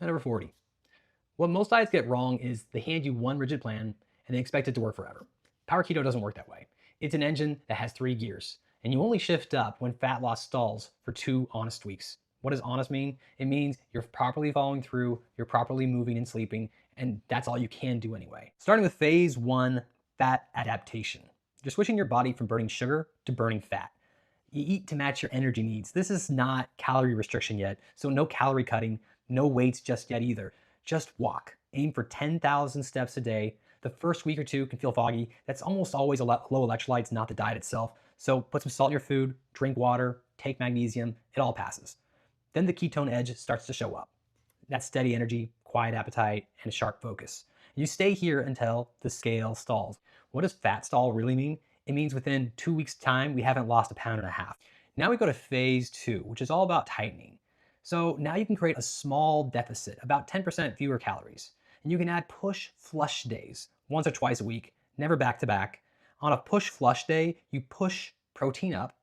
and over 40. What most diets get wrong is they hand you one rigid plan and they expect it to work forever. Power keto doesn't work that way. It's an engine that has 3 gears, and you only shift up when fat loss stalls for 2 honest weeks. What does honest mean? It means you're properly following through, you're properly moving and sleeping, and that's all you can do anyway. Starting with phase one, fat adaptation. You're switching your body from burning sugar to burning fat. You eat to match your energy needs. This is not calorie restriction yet, so no calorie cutting, no weights just yet either. Just walk. Aim for 10,000 steps a day. The first week or two can feel foggy. That's almost always low electrolytes, not the diet itself. So put some salt in your food, drink water, take magnesium, it all passes. Then the ketone edge starts to show up. That's steady energy, quiet appetite, and a sharp focus. You stay here until the scale stalls. What does fat stall really mean? It means within 2 weeks' time, we haven't lost 1.5 pounds. Now we go to phase two, which is all about tightening. So now you can create a small deficit, about 10% fewer calories. And you can add push flush days, once or twice a week, never back to back. On a push flush day, you push protein up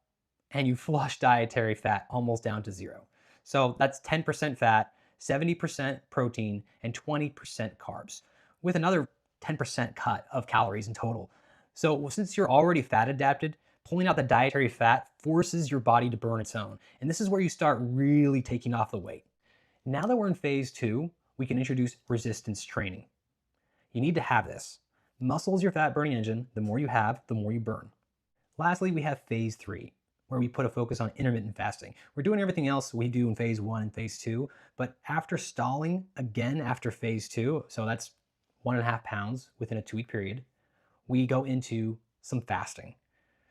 and you flush dietary fat almost down to zero. So that's 10% fat, 70% protein, and 20% carbs, with another 10% cut of calories in total. So since you're already fat adapted, pulling out the dietary fat forces your body to burn its own. And this is where you start really taking off the weight. Now that we're in phase two, we can introduce resistance training. You need to have this. Muscle is your fat burning engine. The more you have, the more you burn. Lastly, we have phase three, where we put a focus on intermittent fasting. We're doing everything else we do in phase one and phase two, but after stalling again after phase two, so that's 1.5 pounds within a 2-week period, we go into some fasting.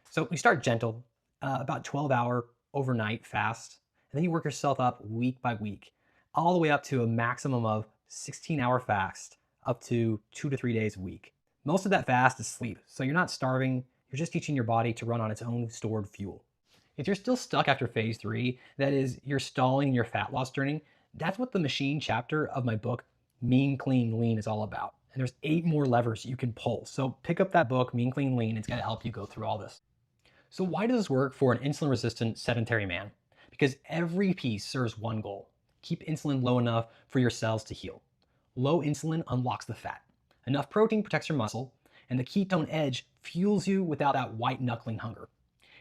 So we start gentle, about 12-hour overnight fast, and then you work yourself up week by week, all the way up to a maximum of 16-hour fast, up to 2 to 3 days a week. Most of that fast is sleep, so you're not starving, you're just teaching your body to run on its own stored fuel. If you're still stuck after phase three, that is, you're stalling your fat loss journey, that's what the machine chapter of my book, Mean, Clean, Lean is all about. And there's 8 more levers you can pull. So pick up that book, Mean, Clean, Lean. It's gonna help you go through all this. So why does this work for an insulin-resistant sedentary man? Because every piece serves one goal. Keep insulin low enough for your cells to heal. Low insulin unlocks the fat. Enough protein protects your muscle, and the ketone edge fuels you without that white knuckling hunger.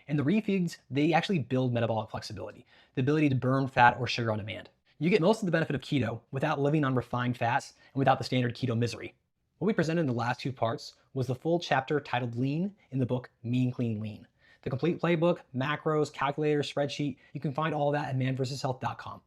And the refeeds, they actually build metabolic flexibility, the ability to burn fat or sugar on demand. You get most of the benefit of keto without living on refined fats and without the standard keto misery. What we presented in the last 2 parts was the full chapter titled Lean in the book Mean, Clean, Lean. The complete playbook, macros, calculator, spreadsheet, you can find all of that at manversushealth.com.